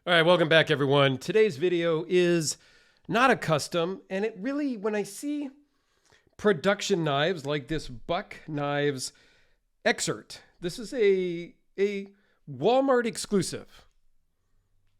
All right, welcome back, everyone. Today's video is not a custom, and it really, when I see production knives like this Buck Knives Exert, this is a Walmart exclusive.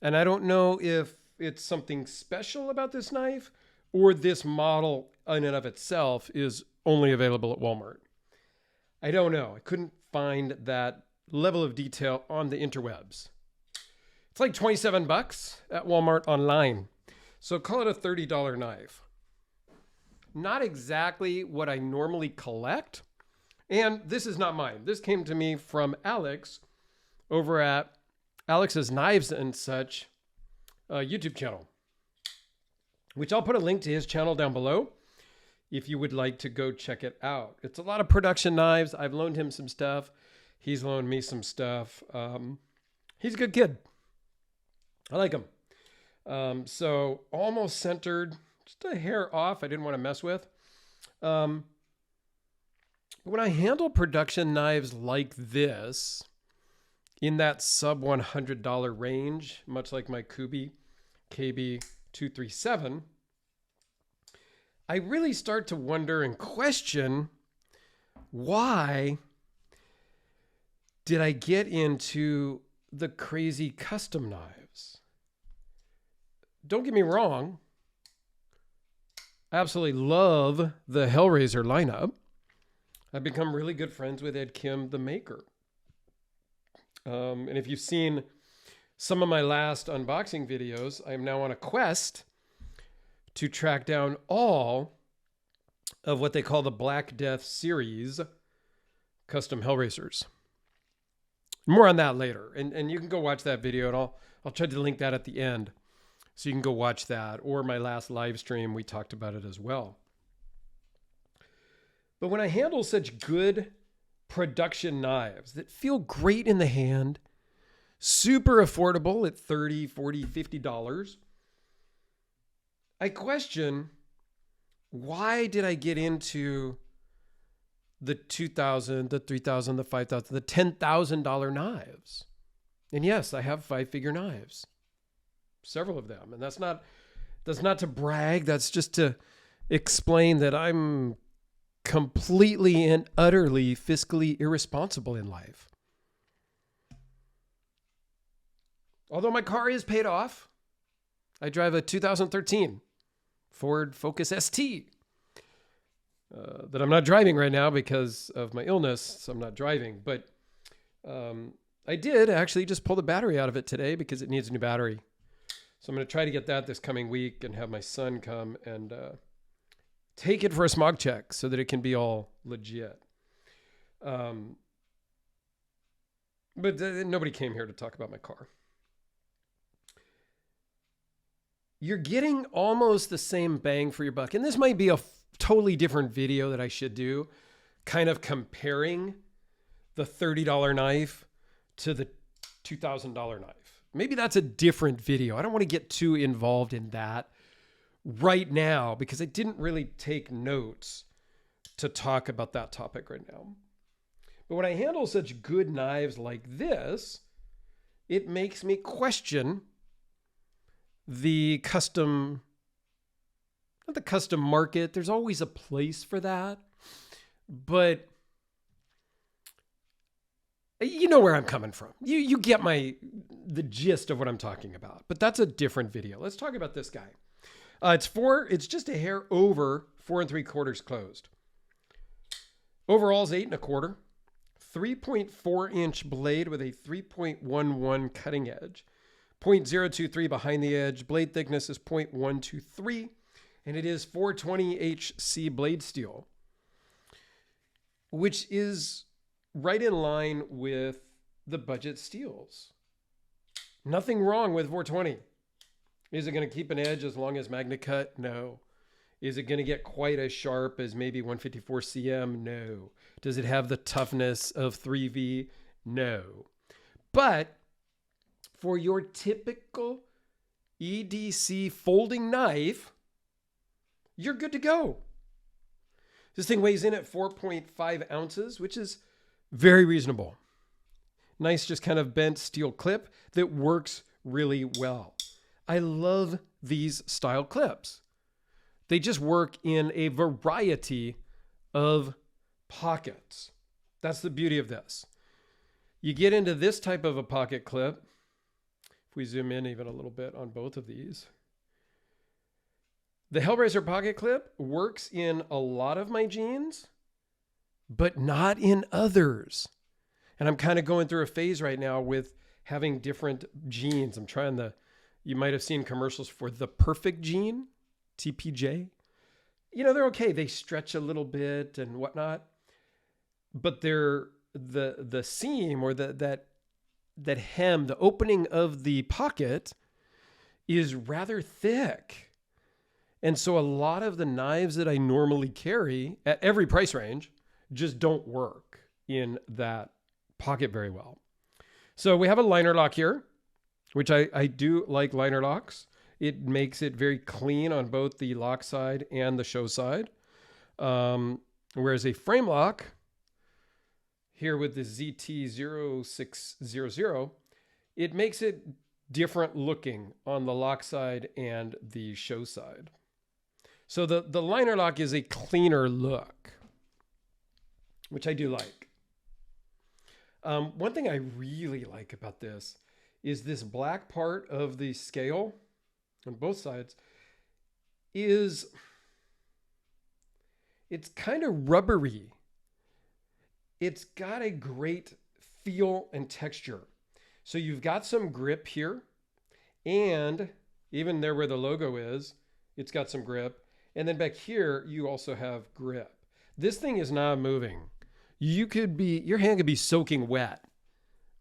And I don't know if it's something special about this knife or this model in and of itself is only available at Walmart. I don't know. I couldn't find that level of detail on the interwebs. It's like 27 bucks at Walmart online. So call it a $30 knife. Not exactly what I normally collect. And this is not mine. This came to me from Alex over at Alex's Knives and Such YouTube channel, which I'll put a link to his channel down below if you would like to go check it out. It's a lot of production knives. I've loaned him some stuff. He's loaned me some stuff. He's a good kid. I like him. So almost centered, just a hair off. I didn't want to mess with. When I handle production knives like this, in that sub $100 range, much like my Kubi KB237, I really start to wonder and question, why did I get into the crazy custom knives? Don't get me wrong. I absolutely love the Hellraiser lineup. I've become really good friends with Ed Kim, the maker. And if you've seen some of my last unboxing videos, I am now on a quest to track down all of what they call the Black Death series custom Hellraisers. More on that later. And you can go watch that video, and I'll try to link that at the end. So you can go watch that, or my last live stream, we talked about it as well. But when I handle such good production knives that feel great in the hand, super affordable at $30, $40, $50, I question, why did I get into the $2,000, the $3,000, the $5,000, the $10,000 knives? And yes, I have 5-figure knives. Several of them. And that's not to brag. That's just to explain that I'm completely and utterly fiscally irresponsible in life. Although my car is paid off. I drive a 2013 Ford Focus ST that I'm not driving right now because of my illness. So I'm not driving. But I did actually just pull the battery out of it today because it needs a new battery. So I'm going to try to get that this coming week and have my son come and take it for a smog check so that it can be all legit. But nobody came here to talk about my car. You're getting almost the same bang for your buck. And this might be a totally different video that I should do, kind of comparing the $30 knife to the $2,000 knife. Maybe that's a different video. I don't want to get too involved in that right now because I didn't really take notes to talk about that topic right now. But when I handle such good knives like this, it makes me question the custom, not the custom market. There's always a place for that, but you know where I'm coming from. You get the gist of what I'm talking about, but that's a different video. Let's talk about this guy. It's just a hair over 4 3/4 closed. Overall's 8 1/4, 3.4 inch blade with a 3.11 cutting edge, 0.023 behind the edge. Blade thickness is 0.123, and it is 420 HC blade steel, which is right in line with the budget steels. Nothing wrong with 420. Is it going to keep an edge as long as Magna Cut? No. Is it going to get quite as sharp as maybe 154 CM? No. Does it have the toughness of 3V? No. But for your typical EDC folding knife, you're good to go. This thing weighs in at 4.5 ounces, which is very reasonable. Nice, just kind of bent steel clip that works really well. I love these style clips. They just work in a variety of pockets. That's the beauty of this. You get into this type of a pocket clip. If we zoom in even a little bit on both of these. The Hellraiser pocket clip works in a lot of my jeans, but not in others. And I'm kind of going through a phase right now with having different jeans. I'm trying you might have seen commercials for the Perfect Jean, TPJ. You know, they're okay. They stretch a little bit and whatnot, but they're the seam or that hem, the opening of the pocket is rather thick. And so a lot of the knives that I normally carry at every price range just don't work in that pocket very well. So we have a liner lock here, which I do like liner locks. It makes it very clean on both the lock side and the show side. Whereas a frame lock here with the ZT0600, it makes it different looking on the lock side and the show side. So the liner lock is a cleaner look, which I do like. One thing I really like about this is this black part of the scale on both sides it's kind of rubbery. It's got a great feel and texture. So you've got some grip here, and even there where the logo is, it's got some grip. And then back here, you also have grip. This thing is not moving. Your hand could be soaking wet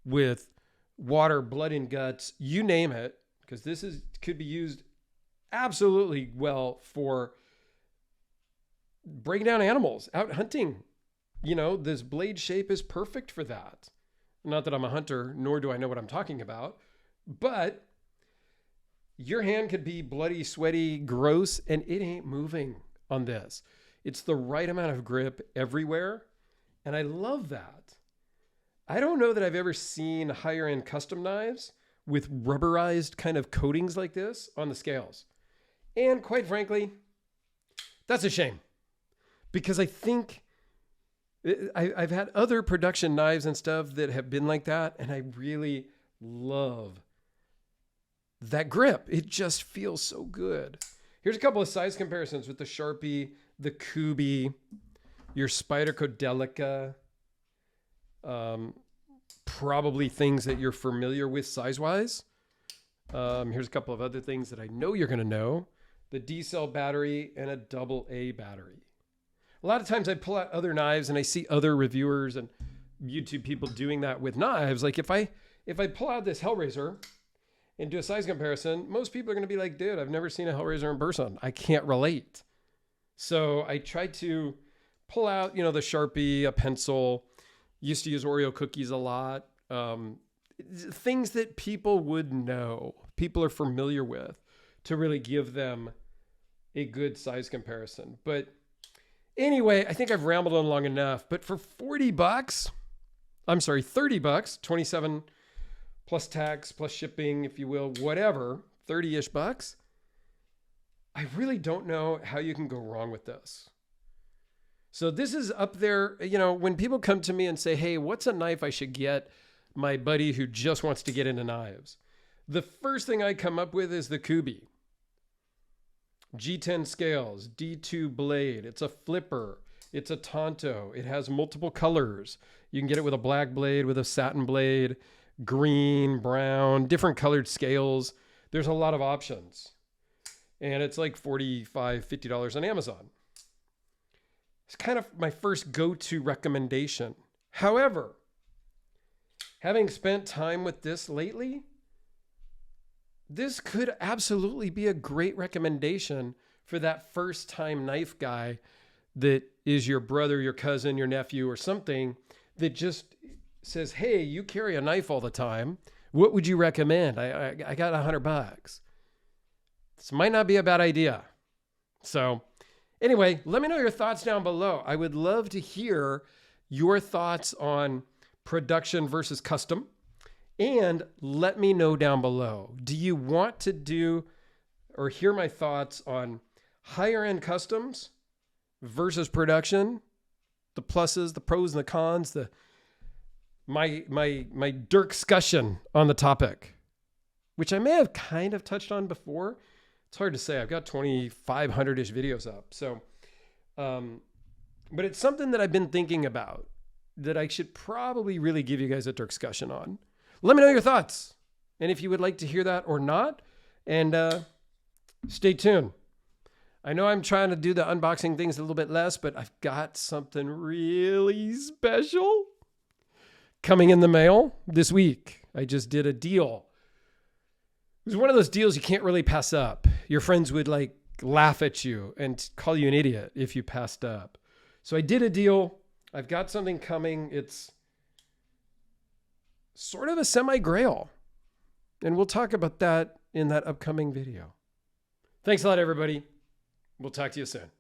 with water, blood and guts, you name it, because could be used absolutely well for breaking down animals, out hunting. You know, this blade shape is perfect for that. Not that I'm a hunter, nor do I know what I'm talking about, but your hand could be bloody, sweaty, gross, and it ain't moving on this. It's the right amount of grip everywhere, and I love that. I don't know that I've ever seen higher end custom knives with rubberized kind of coatings like this on the scales. And quite frankly, that's a shame, because I think I've had other production knives and stuff that have been like that, and I really love that grip. It just feels so good. Here's a couple of size comparisons with the Sharpie, the Kubi, your Spyderco Delica, probably things that you're familiar with size-wise. Here's a couple of other things that I know you're going to know. The D-cell battery and a AA battery. A lot of times I pull out other knives and I see other reviewers and YouTube people doing that with knives. Like if I pull out this Hellraiser and do a size comparison, most people are going to be like, dude, I've never seen a Hellraiser in person. I can't relate. So I try to pull out, the Sharpie, a pencil. Used to use Oreo cookies a lot. Things that people would know, people are familiar with, to really give them a good size comparison. But anyway, I think I've rambled on long enough. But for $30, 27 plus tax, plus shipping, if you will, whatever, 30-ish bucks, I really don't know how you can go wrong with this. So this is up there, when people come to me and say, hey, what's a knife I should get my buddy who just wants to get into knives? The first thing I come up with is the Kubi. G10 scales, D2 blade. It's a flipper. It's a Tonto. It has multiple colors. You can get it with a black blade, with a satin blade, green, brown, different colored scales. There's a lot of options. And it's like $45, $50 on Amazon. It's kind of my first go-to recommendation. However, having spent time with this lately, this could absolutely be a great recommendation for that first-time knife guy that is your brother, your cousin, your nephew, or something that just says, hey, you carry a knife all the time. What would you recommend? I got $100. This might not be a bad idea. So anyway, let me know your thoughts down below. I would love to hear your thoughts on production versus custom. And let me know down below, do you want to do or hear my thoughts on higher end customs versus production, the pluses, the pros and the cons, my discussion on the topic, which I may have kind of touched on before. It's hard to say. I've got 2,500-ish videos up. So, but it's something that I've been thinking about that I should probably really give you guys a discussion on. Let me know your thoughts and if you would like to hear that or not. And stay tuned. I know I'm trying to do the unboxing things a little bit less, but I've got something really special coming in the mail this week. I just did a deal. It was one of those deals you can't really pass up. Your friends would like laugh at you and call you an idiot if you passed up. So I did a deal. I've got something coming. It's sort of a semi-grail. And we'll talk about that in that upcoming video. Thanks a lot, everybody. We'll talk to you soon.